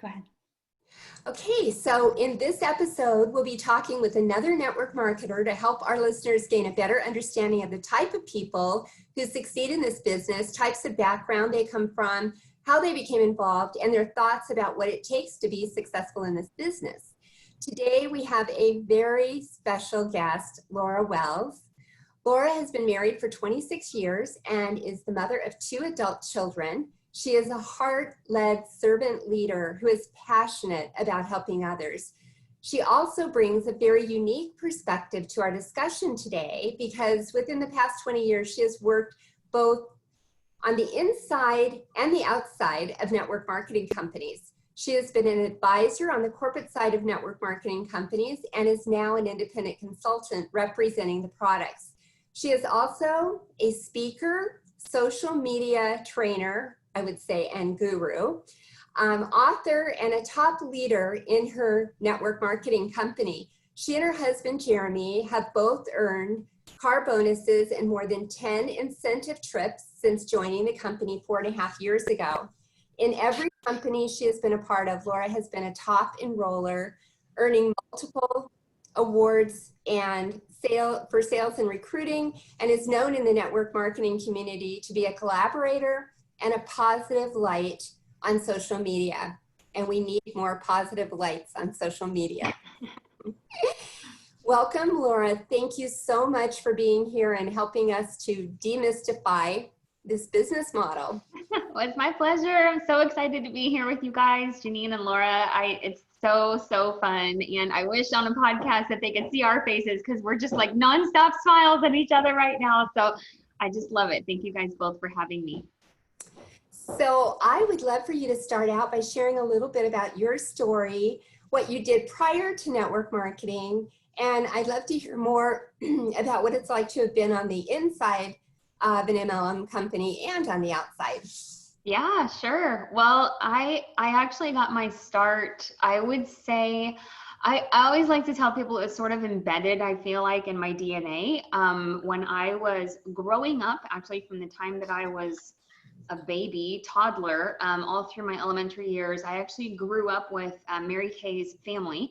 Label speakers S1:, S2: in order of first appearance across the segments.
S1: Go ahead.
S2: Okay, so in this episode, we'll be talking with another network marketer to help our listeners gain a better understanding of the type of people who succeed in this business, types of background they come from, how they became involved, and their thoughts about what it takes to be successful in this business. Today, we have a very special guest, Laura Wells. Laura has been married for 26 years and is the mother of 2 adult children. She is a heart-led servant leader who is passionate about helping others. She also brings a very unique perspective to our discussion today because within the past 20 years, she has worked both on the inside and the outside of network marketing companies. She has been an advisor on the corporate side of network marketing companies and is now an independent consultant representing the products. She is also a speaker, social media trainer, I would say, and guru, author, and a top leader in her network marketing company. She and her husband, Jeremy, have both earned car bonuses and more than 10 incentive trips since joining the company 4.5 years ago. In every company she has been a part of, Laura has been a top enroller, earning multiple awards and for sales and recruiting, and is known in the network marketing community to be a collaborator and a positive light on social media. And we need more positive lights on social media. Welcome, Laura. Thank you so much for being here and helping us to demystify this business model.
S1: Well, it's my pleasure. I'm so excited to be here with you guys, Janine and Laura. It's so fun. And I wish on a podcast that they could see our faces because we're just like nonstop smiles at each other right now. So I just love it. Thank you guys both for having me.
S2: So I would love for you to start out by sharing a little bit about your story, what you did prior to network marketing, and I'd love to hear more about what it's like to have been on the inside of an MLM company and on the outside.
S1: Yeah, sure. Well, I actually got my start, I would say, I always like to tell people it's sort of embedded, I feel like, in my DNA. When I was growing up, actually from the time that I was a baby, toddler, all through my elementary years, I actually grew up with Mary Kay's family.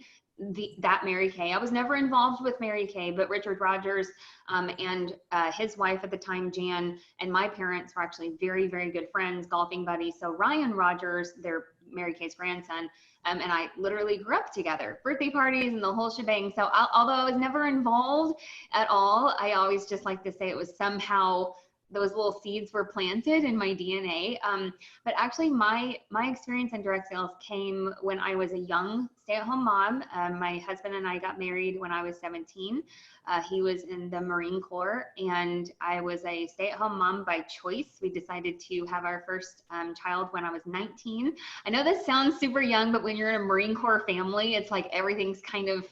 S1: That Mary Kay. I was never involved with Mary Kay, but Richard Rogers and his wife at the time, Jan, and my parents were actually very good friends, golfing buddies. So Ryan Rogers, they're Mary Kay's grandson, and I literally grew up together, birthday parties and the whole shebang. So although I was never involved at all, I always just like to say it was somehow those little seeds were planted in my DNA. But actually my experience in direct sales came when I was a young stay-at-home mom. My husband and I got married when I was 17. He was in the Marine Corps and I was a stay-at-home mom by choice. We decided to have our first child when I was 19. I know this sounds super young, but when you're in a Marine Corps family, it's like everything's kind of,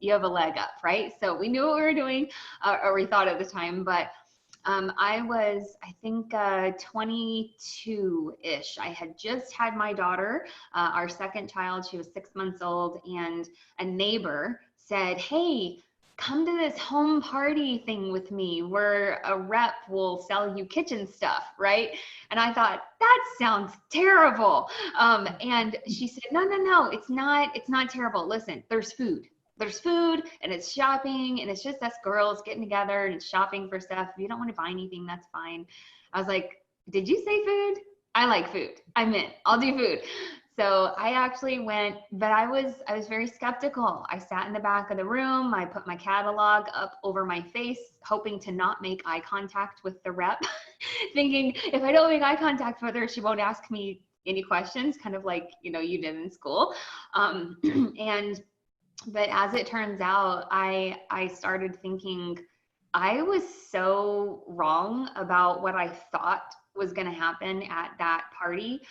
S1: you have a leg up, right? So we knew what we were doing, or we thought at the time, but I was, I think, 22-ish. I had just had my daughter, our second child. She was 6 months old, and a neighbor said, "Hey, come to this home party thing with me where a rep will sell you kitchen stuff," right? And I thought, that sounds terrible. And she said, no, it's not terrible. Listen, there's food and it's shopping and it's just us girls getting together and it's shopping for stuff. If you don't want to buy anything, that's fine. I was like, did you say food? I like food. I'm in. I'll do food. So I actually went, but I was very skeptical. I sat in the back of the room. I put my catalog up over my face, hoping to not make eye contact with the rep, thinking if I don't make eye contact with her, she won't ask me any questions, kind of like, you did in school. But as it turns out, I started thinking I was so wrong about what I thought was going to happen at that party.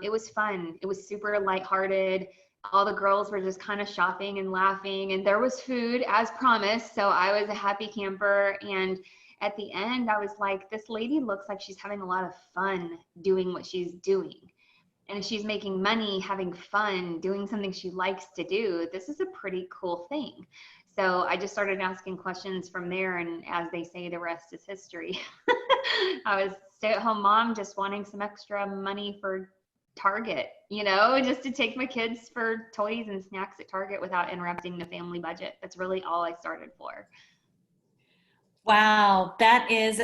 S1: It was fun. It was super lighthearted. All the girls were just kind of shopping and laughing, and there was food as promised. So I was a happy camper. And at the end, I was like, this lady looks like she's having a lot of fun doing what she's doing. And she's making money, having fun, doing something she likes to do. This is a pretty cool thing. So I just started asking questions from there. And as they say, the rest is history. I was a stay-at-home mom, just wanting some extra money for Target, just to take my kids for toys and snacks at Target without interrupting the family budget. That's really all I started for.
S3: Wow, that is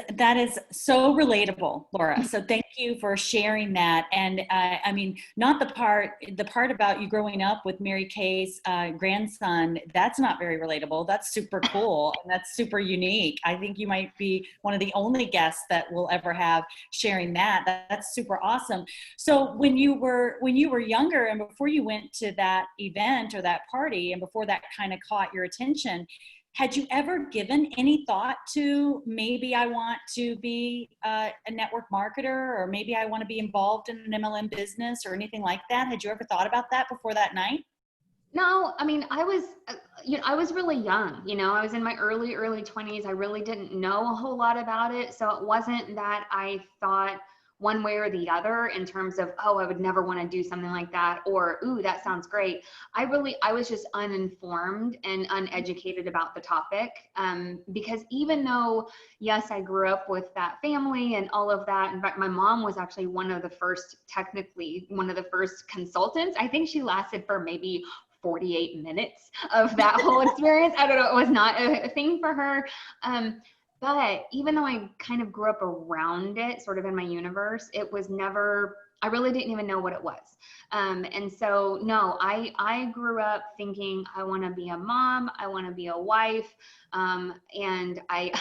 S3: so relatable, Laura. So thank you for sharing that. And I mean, not the part about you growing up with Mary Kay's grandson. That's not very relatable. That's super cool and that's super unique. I think you might be one of the only guests that we'll ever have sharing that. That's super awesome. So when you were younger and before you went to that event or that party, and before that kind of caught your attention, had you ever given any thought to maybe I want to be a network marketer, or maybe I want to be involved in an MLM business or anything like that? Had you ever thought about that before that night?
S1: No, I mean, I was really young, I was in my early 20s. I really didn't know a whole lot about it. So it wasn't that I thought one way or the other in terms of, oh, I would never want to do something like that, or, ooh, that sounds great. I was just uninformed and uneducated about the topic. Because even though, yes, I grew up with that family and all of that. In fact, my mom was actually technically one of the first consultants. I think she lasted for maybe 48 minutes of that whole experience. I don't know. It was not a thing for her. But even though I kind of grew up around it, sort of in my universe, it was never, I really didn't even know what it was. And so, no, I grew up thinking I want to be a mom, I want to be a wife. And I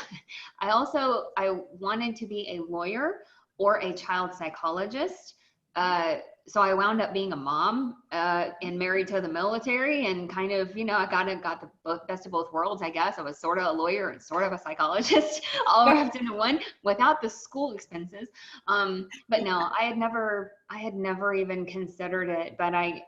S1: wanted to be a lawyer or a child psychologist. So I wound up being a mom and married to the military, and kind of, I got the best of both worlds, I guess. I was sort of a lawyer and sort of a psychologist all wrapped into one without the school expenses. But no, I had never even considered it, but I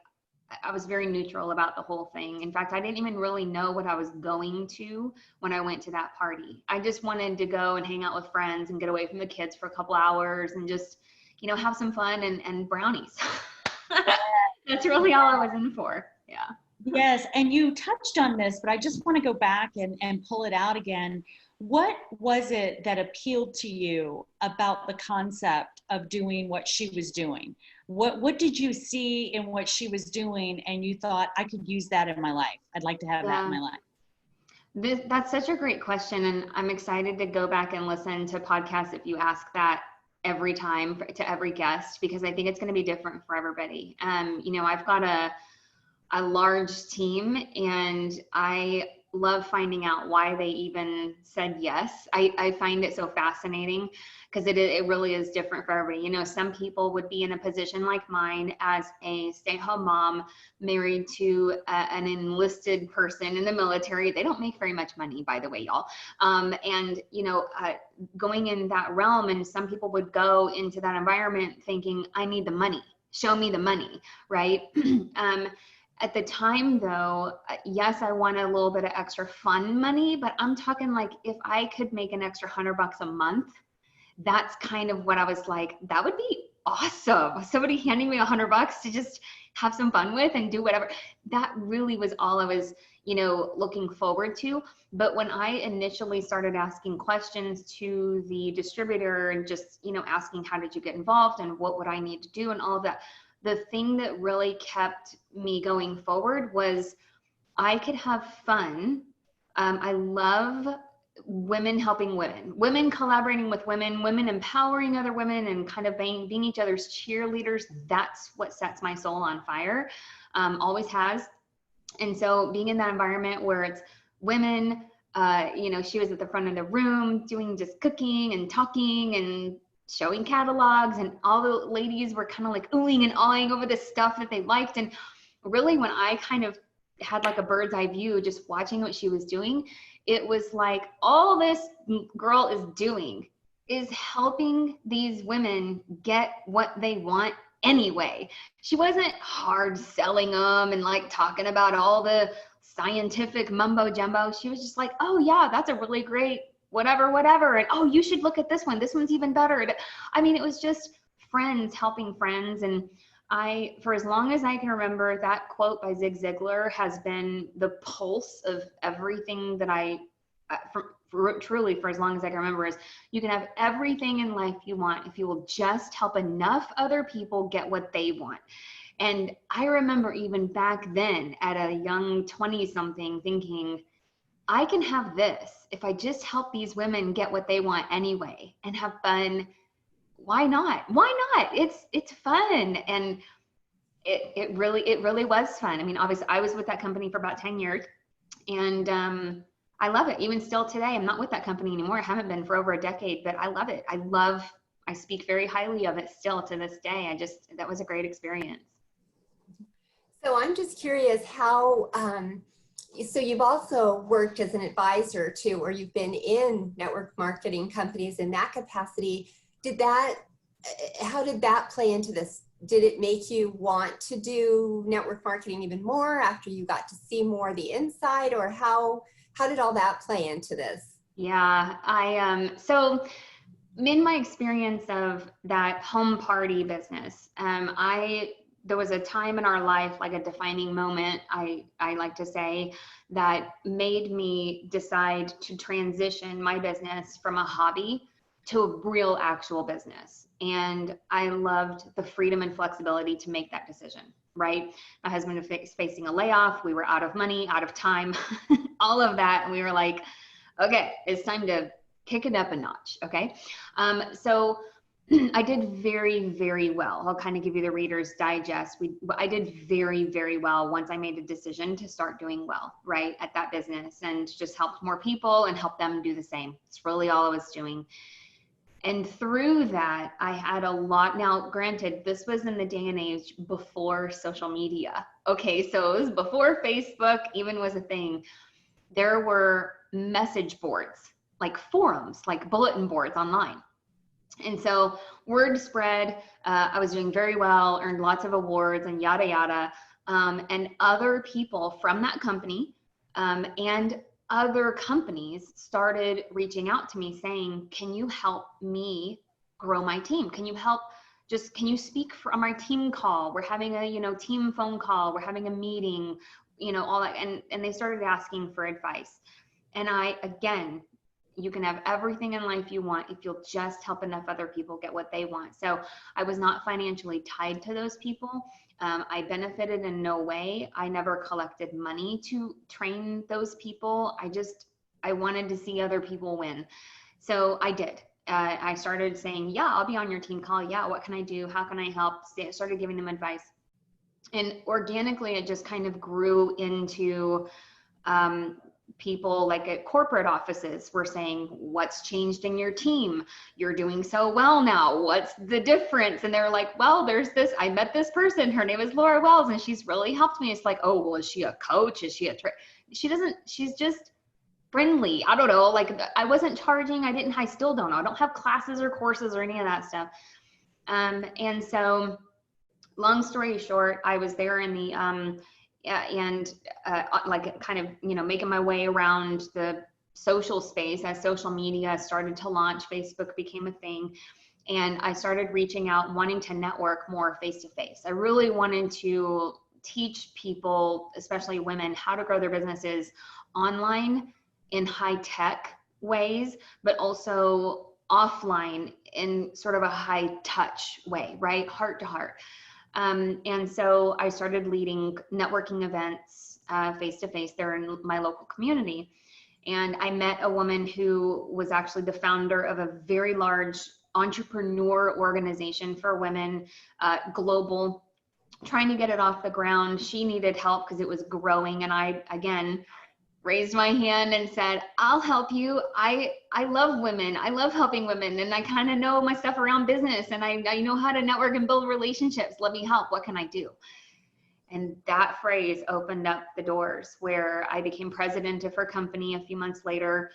S1: was very neutral about the whole thing. In fact, I didn't even really know what I was going to when I went to that party. I just wanted to go and hang out with friends and get away from the kids for a couple hours and just, have some fun and brownies. That's really all I was in for. Yeah.
S3: Yes, and you touched on this, but I just want to go back and pull it out again. What was it that appealed to you about the concept of doing what she was doing? What did you see in what she was doing and you thought, I could use that in my life? I'd like to have that in my life.
S1: That's such a great question. And I'm excited to go back and listen to podcasts if you ask that every time to every guest, because I think it's going to be different for everybody. I've got a large team, and I love finding out why they even said yes. I find it so fascinating because it really is different for everybody. Some people would be in a position like mine as a stay-at-home mom married to an enlisted person in the military. They don't make very much money, by the way, y'all. Going in that realm, and some people would go into that environment thinking, I need the money. Show me the money, right? At the time though, yes, I wanted a little bit of extra fun money, but I'm talking like if I could make an extra $100 a month, that's kind of what I was like, that would be awesome. Somebody handing me $100 to just have some fun with and do whatever. That really was all I was, looking forward to. But when I initially started asking questions to the distributor and just, asking how did you get involved and what would I need to do and all of that, the thing that really kept me going forward was I could have fun. I love women helping women collaborating with women empowering other women, and kind of being each other's cheerleaders. That's what sets my soul on fire. Always has. And so being in that environment where it's women, she was at the front of the room doing just cooking and talking and showing catalogs, and all the ladies were kind of like oohing and awing over the stuff that they liked. And really, when I kind of had like a bird's eye view, just watching what she was doing, it was like all this girl is doing is helping these women get what they want anyway. She wasn't hard selling them and like talking about all the scientific mumbo jumbo. She was just like, oh yeah, that's a really great whatever. And oh, you should look at this one. This one's even better. I mean, it was just friends helping friends. And for as long as I can remember, that quote by Zig Ziglar has been the pulse of everything that truly for as long as I can remember, is you can have everything in life you want if you will just help enough other people get what they want. And I remember even back then at a young 20 something thinking, I can have this if I just help these women get what they want anyway and have fun. Why not? Why not? It's fun. And it really was fun. I mean, obviously I was with that company for about 10 years, and I love it. Even still today, I'm not with that company anymore. I haven't been for over a decade, but I love it. I speak very highly of it still to this day. That was a great experience.
S2: So I'm just curious how, so you've also worked as an advisor too, or you've been in network marketing companies in that capacity. How did that play into this? Did it make you want to do network marketing even more after you got to see more of the inside, or how did all that play into this?
S1: Yeah, so in my experience of that home party business, there was a time in our life, like a defining moment, I like to say, that made me decide to transition my business from a hobby to a real actual business. And I loved the freedom and flexibility to make that decision, right? My husband was facing a layoff. We were out of money, out of time, all of that. And we were like, okay, it's time to kick it up a notch. Okay. So I did very, very well. I'll kind of give you the Reader's Digest. I did very, very well once I made a decision to start doing well, right, at that business, and just helped more people and helped them do the same. It's really all I was doing. And through that, I had a lot. Now, granted, this was in the day and age before social media. Okay, so it was before Facebook even was a thing. There were message boards, like forums, like bulletin boards online. And so word spread, I was doing very well, earned lots of awards and yada, yada. And other people from that company and other companies started reaching out to me saying, can you help me grow my team? Can you speak from our team call? We're having a, team phone call. We're having a meeting, all that. And they started asking for advice. And again, you can have everything in life you want if you'll just help enough other people get what they want. So I was not financially tied to those people. I benefited in no way. I never collected money to train those people. I wanted to see other people win. So I did. I started saying, yeah, I'll be on your team call. Yeah, what can I do? How can I help? Started giving them advice. And organically, it just kind of grew into people like at corporate offices were saying, what's changed in your team? You're doing so well now. What's the difference? And they're like, well, there's this, I met this person. Her name is Laura Wells, and she's really helped me. It's like, oh, well, is she a coach? Is she she's just friendly. I don't know. Like, I wasn't charging. I still don't know. I don't have classes or courses or any of that stuff. And so long story short, I was there in the, like kind of, making my way around the social space as social media started to launch. Facebook became a thing. And I started reaching out, wanting to network more face to face. I really wanted to teach people, especially women, how to grow their businesses online in high tech ways, but also offline in sort of a high touch way, right? Heart to heart. And so I started leading networking events face to face there in my local community. And I met a woman who was actually the founder of a very large entrepreneur organization for women, global, trying to get it off the ground. She needed help because it was growing. And I, again, raised my hand and said, I'll help you. I love women. I love helping women. And I kind of know my stuff around business, and I know how to network and build relationships. Let me help. What can I do? And that phrase opened up the doors where I became president of her company a few months later,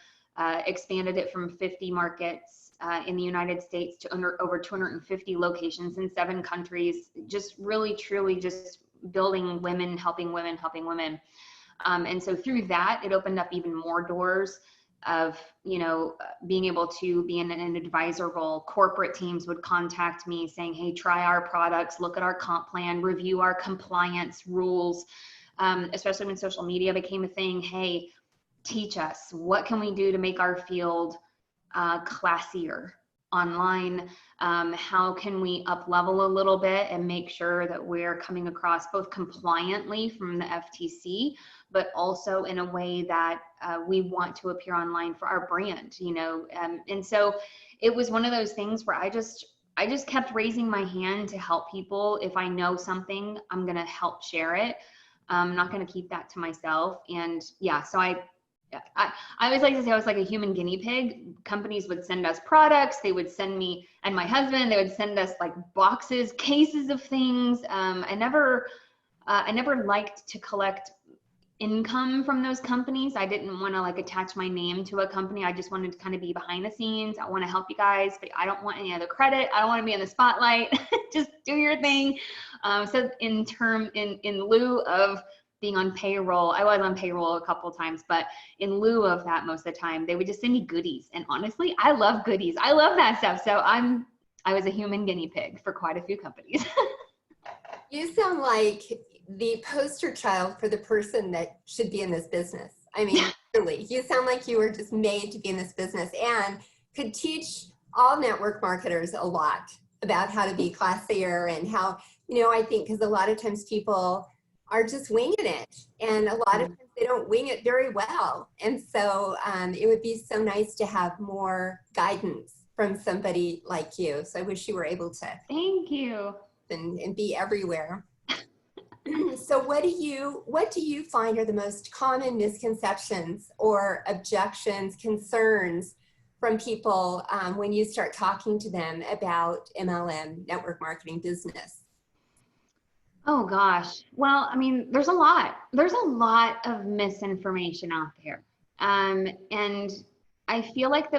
S1: expanded it from 50 markets in the United States to over 250 locations in 7 countries. Just really, truly just building women, helping women, helping women. And so through that, it opened up even more doors of, being able to be in an advisor role. Corporate teams would contact me saying, hey, try our products, look at our comp plan, review our compliance rules, especially when social media became a thing. Hey, teach us, what can we do to make our field classier online? How can we up level a little bit and make sure that we're coming across both compliantly from the FTC, but also in a way that we want to appear online for our brand, you know? And so it was one of those things where I just kept raising my hand to help people. If I know something, I'm going to help share it. I'm not going to keep that to myself. And yeah, so I always like to say I was like a human guinea pig. Companies would send us products. They would send me and my husband, they would send us like boxes, cases of things. I never liked to collect income from those companies. I didn't want to like attach my name to a company. I just wanted to kind of be behind the scenes. I want to help you guys, but I don't want any other credit. I don't want to be in the spotlight. Just do your thing. So in lieu of being on payroll, I was on payroll a couple of times, but in lieu of that, most of the time, they would just send me goodies. And honestly, I love goodies. I love that stuff. So I was a human guinea pig for quite a few companies.
S2: You sound like the poster child for the person that should be in this business. I mean, really, you sound like you were just made to be in this business and could teach all network marketers a lot about how to be classier and how, you know, I think because a lot of times people are just winging it, and a lot of times they don't wing it very well. And so it would be so nice to have more guidance from somebody like you. So I wish you were able to.
S1: Thank you.
S2: And be everywhere. So what do you find are the most common misconceptions or objections, concerns from people when you start talking to them about MLM, network marketing business?
S1: Oh gosh. Well, I mean, there's a lot of misinformation out there. And I feel like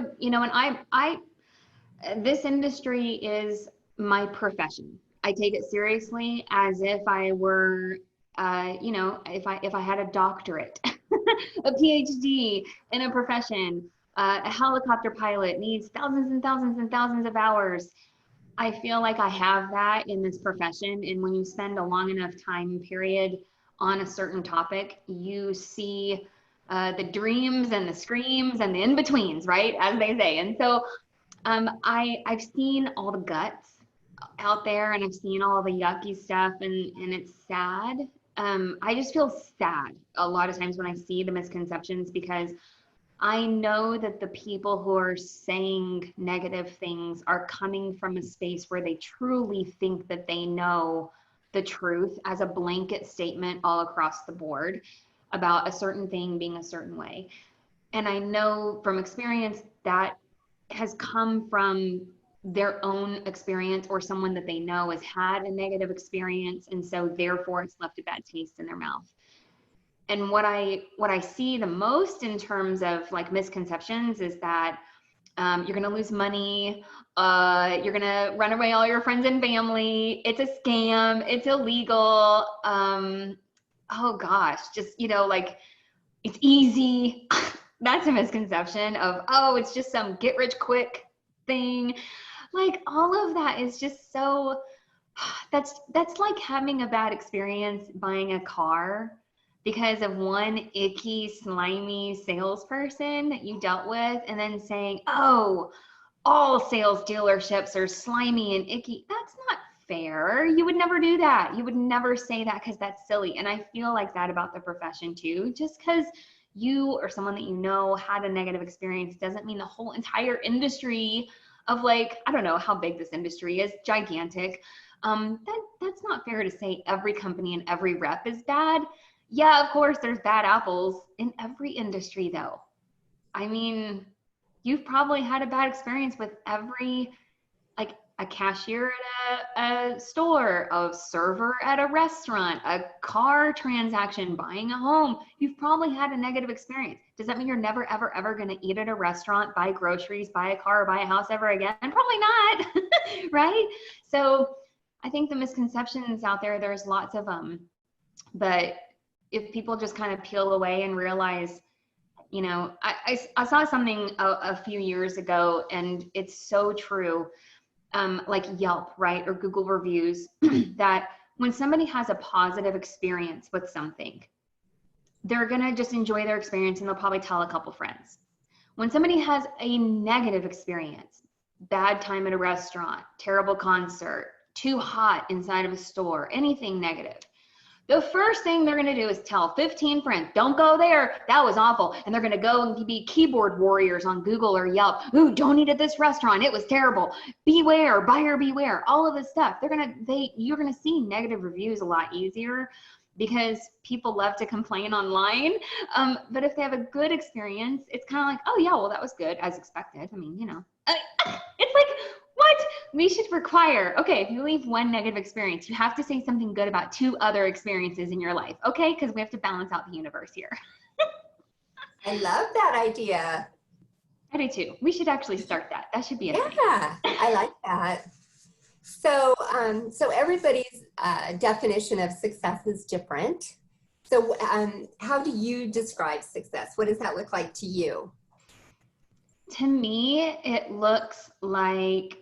S1: this industry is my profession. I take it seriously as if I were, if I had a doctorate, a PhD in a profession. A helicopter pilot needs thousands and thousands and thousands of hours. I feel like I have that in this profession. And when you spend a long enough time period on a certain topic, you see the dreams and the screams and the in-betweens, right? As they say. And so I've seen all the guts out there, and I've seen all the yucky stuff, and it's sad. I just feel sad a lot of times when I see the misconceptions, because I know that the people who are saying negative things are coming from a space where they truly think that they know the truth as a blanket statement all across the board about a certain thing being a certain way. And I know from experience that has come from their own experience, or someone that they know has had a negative experience, and so therefore it's left a bad taste in their mouth. And what I see the most in terms of like misconceptions is that you're going to lose money, you're going to run away all your friends and family, it's a scam, it's illegal, oh gosh, just, like it's easy. That's a misconception of, oh, it's just some get rich quick thing. Like all of that is just so, that's like having a bad experience buying a car because of one icky, slimy salesperson that you dealt with, and then saying, oh, all sales dealerships are slimy and icky. That's not fair. You would never do that. You would never say that, because that's silly. And I feel like that about the profession too. Just because you or someone that you know had a negative experience doesn't mean the whole entire industry of, like, I don't know how big this industry is, gigantic. That's not fair to say every company and every rep is bad. Yeah, of course, there's bad apples in every industry, though. I mean, you've probably had a bad experience with every, like a cashier at a store, a server at a restaurant, a car transaction, buying a home. You've probably had a negative experience. Does that mean you're never, ever, ever going to eat at a restaurant, buy groceries, buy a car, or buy a house ever again? Probably not, right? So I think the misconceptions out there, there's lots of them, but if people just kind of peel away and realize, I saw something a few years ago, and it's so true, like Yelp, right, or Google reviews, that when somebody has a positive experience with something, they're going to just enjoy their experience and they'll probably tell a couple friends. When somebody has a negative experience, bad time at a restaurant, terrible concert, too hot inside of a store, anything negative, the first thing they're going to do is tell 15 friends, don't go there. That was awful. And they're going to go and be keyboard warriors on Google or Yelp. Ooh, don't eat at this restaurant. It was terrible. Beware, buyer beware, all of this stuff. You're going to see negative reviews a lot easier because people love to complain online. But if they have a good experience, it's kind of like, oh yeah, well, that was good as expected. I mean, it's like, what? We should require, okay, if you leave one negative experience, you have to say something good about 2 other experiences in your life, okay? Because we have to balance out the universe here.
S2: I love that idea.
S1: I do too. We should actually start that. That should be a thing.
S2: Yeah, I like that. So, so everybody's definition of success is different. So how do you describe success? What does that look like to you?
S1: To me, it looks like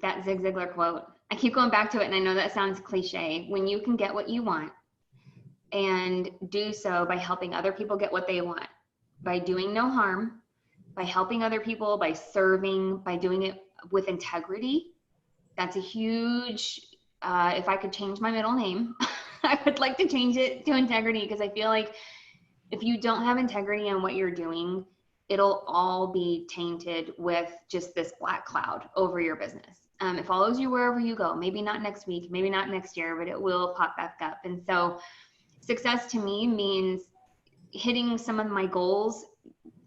S1: that Zig Ziglar quote. I keep going back to it, and I know that sounds cliche. When you can get what you want and do so by helping other people get what they want, by doing no harm, by helping other people, by serving, by doing it with integrity, that's a huge, if I could change my middle name, I would like to change it to integrity, because I feel like if you don't have integrity in what you're doing, it'll all be tainted with just this black cloud over your business. It follows you wherever you go. Maybe not next week, maybe not next year, but it will pop back up. And so success to me means hitting some of my goals,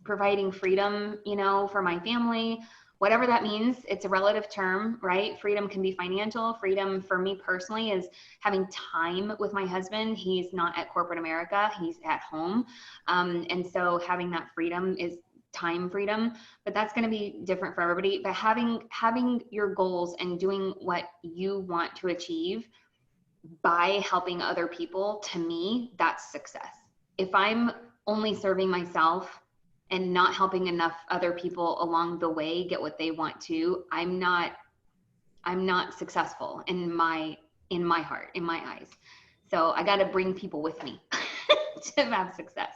S1: providing freedom, for my family, whatever that means. It's a relative term, right? Freedom can be financial. Freedom for me personally is having time with my husband. He's not at corporate America, he's at home. And so having that freedom is time freedom, but that's going to be different for everybody. But having your goals and doing what you want to achieve by helping other people, to me, that's success. If I'm only serving myself and not helping enough other people along the way get what they want to, I'm not successful in my heart, in my eyes. So I got to bring people with me to have success.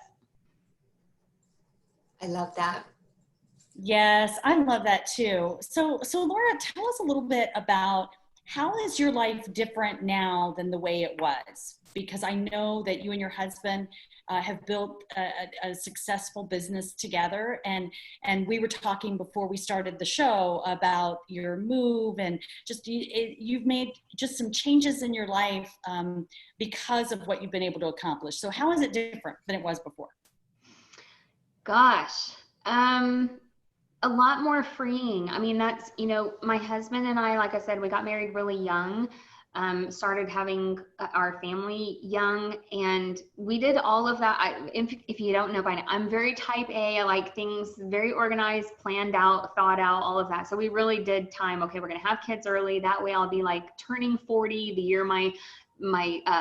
S2: I love that.
S3: Yes, I love that too. So Laura, tell us a little bit about how is your life different now than the way it was? Because I know that you and your husband have built a successful business together, and we were talking before we started the show about your move, and just you've made just some changes in your life because of what you've been able to accomplish. So how is it different than it was before?
S1: Gosh, a lot more freeing. I mean, that's, my husband and I, like I said, we got married really young, started having our family young, and we did all of that. If you don't know by now, I'm very type A. I like things very organized, planned out, thought out, all of that. So we really did time. Okay, we're going to have kids early. That way I'll be like turning 40 the year my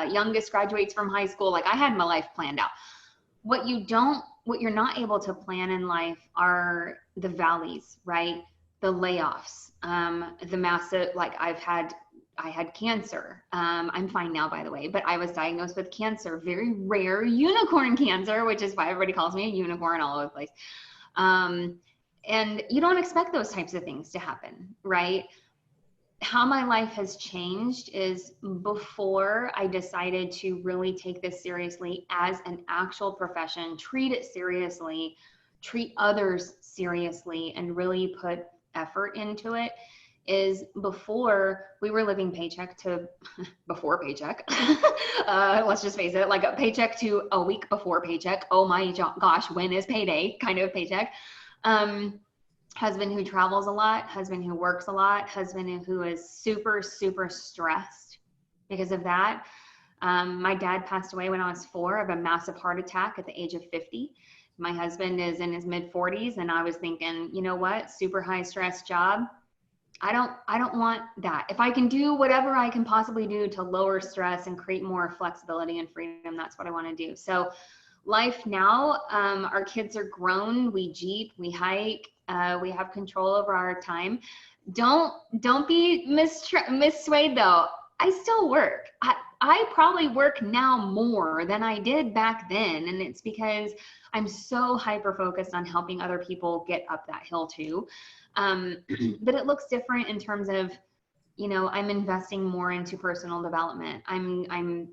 S1: youngest graduates from high school. Like I had my life planned out. What you're not able to plan in life are the valleys, right? The layoffs, the massive, like I had cancer. I'm fine now, by the way, but I was diagnosed with cancer, very rare unicorn cancer, which is why everybody calls me a unicorn all over the place. And you don't expect those types of things to happen, right? How my life has changed is before I decided to really take this seriously as an actual profession, treat it seriously, treat others seriously, and really put effort into it, is before we were living paycheck to before paycheck. Let's just face it, like a paycheck to a week before paycheck. Oh my gosh, when is payday kind of paycheck. Husband who travels a lot, husband who works a lot, husband who is super, super stressed because of that. My dad passed away when I was 4 of a massive heart attack at the age of 50. My husband is in his mid 40s, and I was thinking, you know what, super high stress job. I don't want that. If I can do whatever I can possibly do to lower stress and create more flexibility and freedom, that's what I want to do. So life now, our kids are grown, we Jeep, we hike, we have control over our time. Don't be misswayed though. I still work. I probably work now more than I did back then. And it's because I'm so hyper focused on helping other people get up that hill too. But it looks different in terms of, you know, I'm investing more into personal development. I'm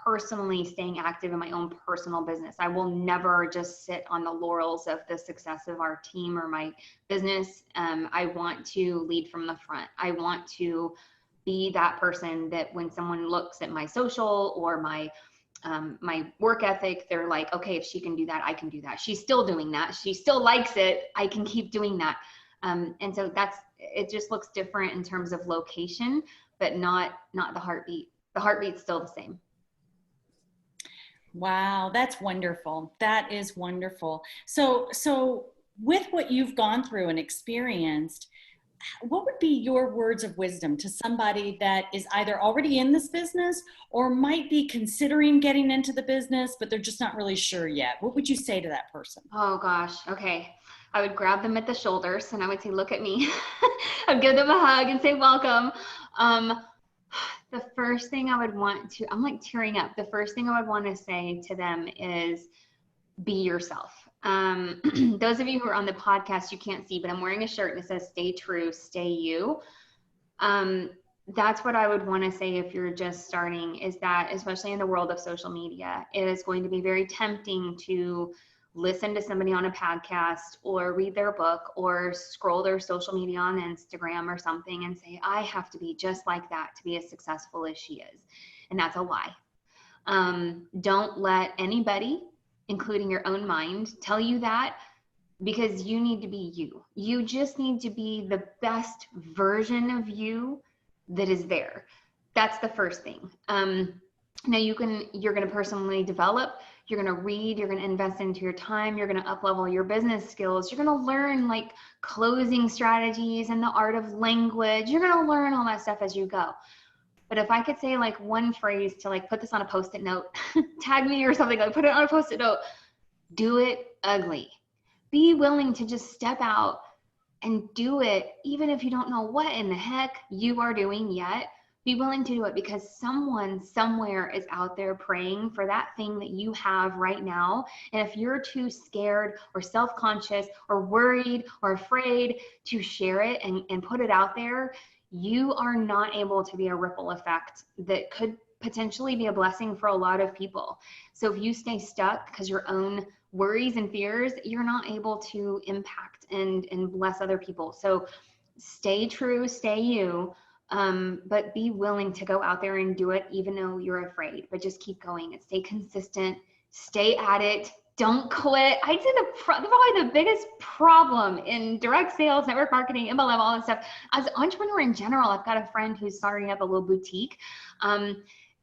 S1: personally staying active in my own personal business. I will never just sit on the laurels of the success of our team or my business. I want to lead from the front. I want to be that person that when someone looks at my social or my work ethic, they're like, okay, if she can do that, I can do that. She's still doing that. She still likes it. I can keep doing that. And so it just looks different in terms of location, but not the heartbeat. The heartbeat's still the same.
S3: Wow, that's wonderful. That is wonderful. So with what you've gone through and experienced, what would be your words of wisdom to somebody that is either already in this business or might be considering getting into the business, but they're just not really sure yet? What would you say to that person?
S1: Oh gosh. Okay. I would grab them at the shoulders and I would say, look at me. I'd give them a hug and say, welcome. The first thing I would want to, I'm like tearing up. The first thing I would want to say to them is be yourself. Those of you who are on the podcast, you can't see, but I'm wearing a shirt and it says, stay true, stay you. That's what I would want to say if you're just starting, is that especially in the world of social media, it is going to be very tempting to listen to somebody on a podcast or read their book or scroll their social media on Instagram or something and say, I have to be just like that to be as successful as she is. And that's a lie. Don't let anybody, including your own mind, tell you that, because you need to be you. You just need to be the best version of you that is there. That's the first thing. Now you're going to personally develop, you're going to read, you're going to invest into your time, you're going to up-level your business skills, you're going to learn like closing strategies and the art of language. You're going to learn all that stuff as you go. But if I could say like one phrase to like put this on a Post-it note, tag me or something, like put it on a Post-it note, do it ugly. Be willing to just step out and do it, even if you don't know what in the heck you are doing yet. Be willing to do it because someone somewhere is out there praying for that thing that you have right now. And if you're too scared or self-conscious or worried or afraid to share it and put it out there, you are not able to be a ripple effect that could potentially be a blessing for a lot of people. So if you stay stuck because your own worries and fears, you're not able to impact and bless other people. So stay true, stay you. But be willing to go out there and do it, even though you're afraid, but just keep going and stay consistent, stay at it. Don't quit. I'd say probably the biggest problem in direct sales, network marketing, MLM, all that stuff, as an entrepreneur in general, I've got a friend who's starting up a little boutique.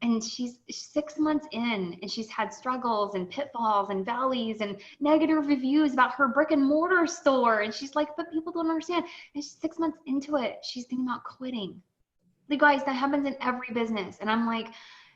S1: And she's 6 months in and she's had struggles and pitfalls and valleys and negative reviews about her brick and mortar store. And she's like, but people don't understand. And she's 6 months into it. She's thinking about quitting. You guys, that happens in every business. And I'm like,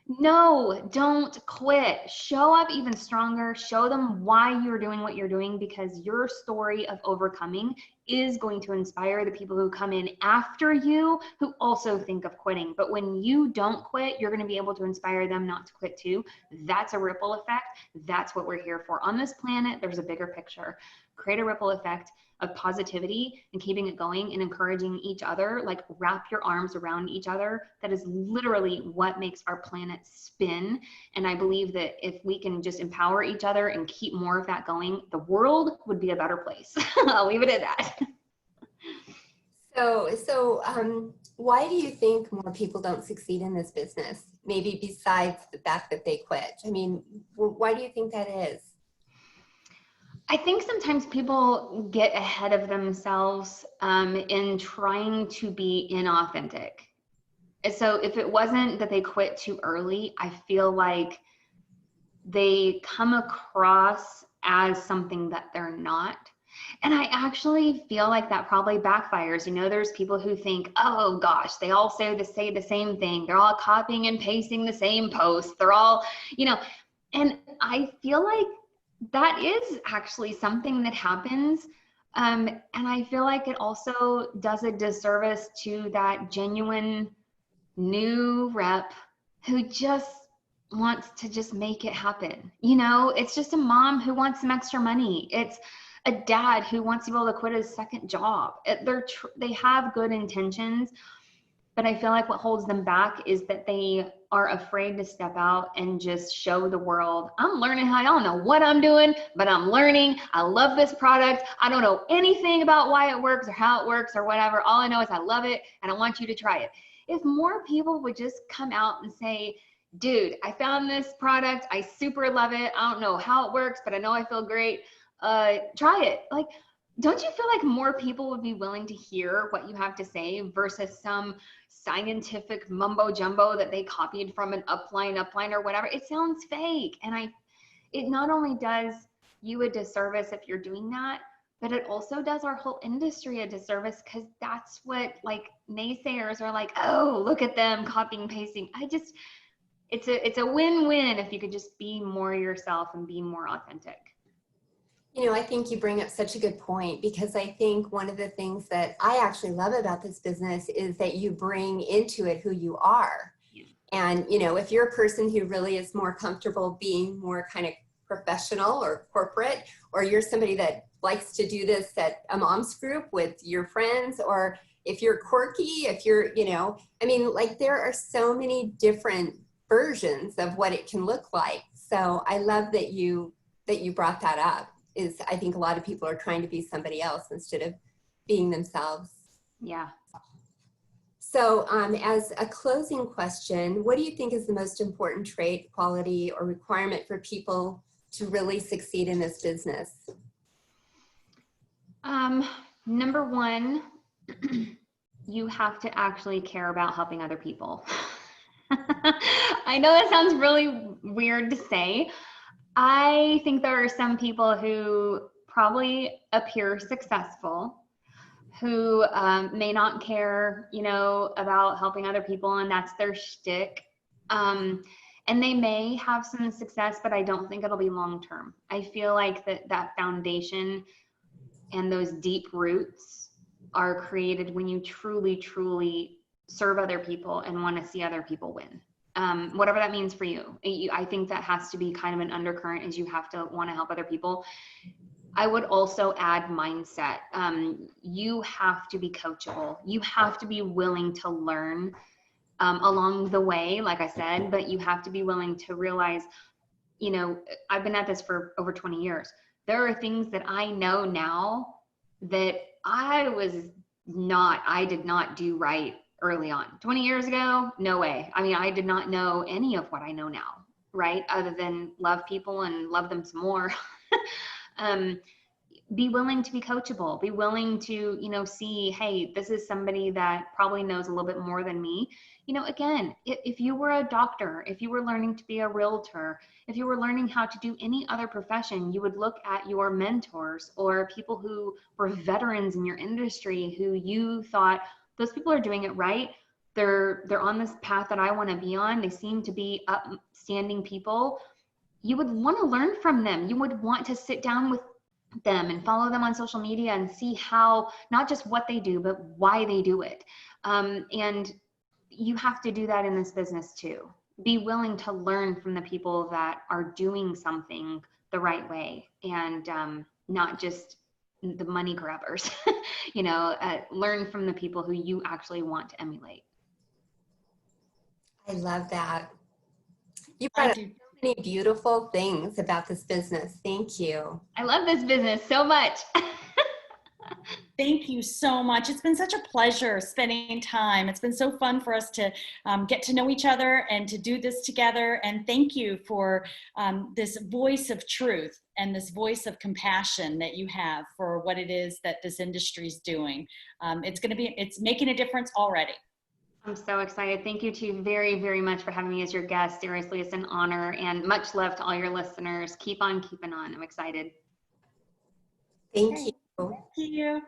S1: no, don't quit. Show up even stronger. Show them why you're doing what you're doing, because your story of overcoming is going to inspire the people who come in after you who also think of quitting. But when you don't quit, you're going to be able to inspire them not to quit too. That's a ripple effect. That's what we're here for. On this planet, there's a bigger picture. Create a ripple effect of positivity and keeping it going and encouraging each other, like wrap your arms around each other. That is literally what makes our planet spin. And I believe that if we can just empower each other and keep more of that going, the world would be a better place. I'll leave it at that.
S2: So why do you think more people don't succeed in this business? Maybe besides the fact that they quit. I mean, why do you think that is?
S1: I think sometimes people get ahead of themselves in trying to be inauthentic. And so if it wasn't that they quit too early, I feel like they come across as something that they're not. And I actually feel like that probably backfires. You know, there's people who think, oh gosh, they all say the same thing. They're all copying and pasting the same posts. They're all, you know, and I feel like that is actually something that happens. And I feel like it also does a disservice to that genuine new rep who just wants to just make it happen. You know, it's just a mom who wants some extra money. It's a dad who wants to be able to quit his second job. They have good intentions, but I feel like what holds them back is that they are afraid to step out and just show the world, I'm learning how, I don't know what I'm doing, but I'm learning. I love this product. I don't know anything about why it works or how it works or whatever. All I know is I love it and I want you to try it. If more people would just come out and say, dude, I found this product. I super love it. I don't know how it works, but I know I feel great. Try it. Like, don't you feel like more people would be willing to hear what you have to say versus some scientific mumbo jumbo that they copied from an upline or whatever? It sounds fake. And it not only does you a disservice if you're doing that, but it also does our whole industry a disservice, because that's what like naysayers are like, oh, look at them copying, pasting. It's a win-win if you could just be more yourself and be more authentic.
S2: You know, I think you bring up such a good point, because I think one of the things that I actually love about this business is that you bring into it who you are. Yeah. And, you know, if you're a person who really is more comfortable being more kind of professional or corporate, or you're somebody that likes to do this at a mom's group with your friends, or if you're quirky, if you're, you know, I mean, like there are so many different versions of what it can look like. So I love that you brought that up. Is I think a lot of people are trying to be somebody else instead of being themselves.
S1: Yeah.
S2: So as a closing question, what do you think is the most important trait, quality, or requirement for people to really succeed in this business?
S1: Number one, you have to actually care about helping other people. I know that sounds really weird to say. I think there are some people who probably appear successful, who may not care, you know, about helping other people, and that's their shtick. And they may have some success, but I don't think it'll be long-term. I feel like that foundation and those deep roots are created when you truly, truly serve other people and want to see other people win. Whatever that means for you. I think that has to be kind of an undercurrent, is you have to want to help other people. I would also add mindset. You have to be coachable. You have to be willing to learn along the way, like I said, but you have to be willing to realize, you know, I've been at this for over 20 years. There are things that I know now that I did not do right early on. 20 years ago, no way. I mean, I did not know any of what I know now, right? Other than love people and love them some more. Be willing to be coachable. Be willing to, you know, see, hey, this is somebody that probably knows a little bit more than me. You know, again, if you were a doctor, if you were learning to be a realtor, if you were learning how to do any other profession, you would look at your mentors or people who were veterans in your industry who you thought, those people are doing it right. They're on this path that I want to be on. They seem to be upstanding people. You would want to learn from them. You would want to sit down with them and follow them on social media and see how, not just what they do, but why they do it. And you have to do that in this business too. Be willing to learn from the people that are doing something the right way, and not just the money grabbers. You know, learn from the people who you actually want to emulate.
S2: I love that. You brought up so many beautiful things about this business. Thank you.
S1: I love this business so much.
S3: Thank you so much. It's been such a pleasure spending time. It's been so fun for us to get to know each other and to do this together. And thank you for this voice of truth and this voice of compassion that you have for what it is that this industry is doing. It's making a difference already.
S1: I'm so excited. Thank you two very, very much for having me as your guest. Seriously, it's an honor, and much love to all your listeners. Keep on keeping on. I'm excited.
S2: Thank you.
S3: Thank you.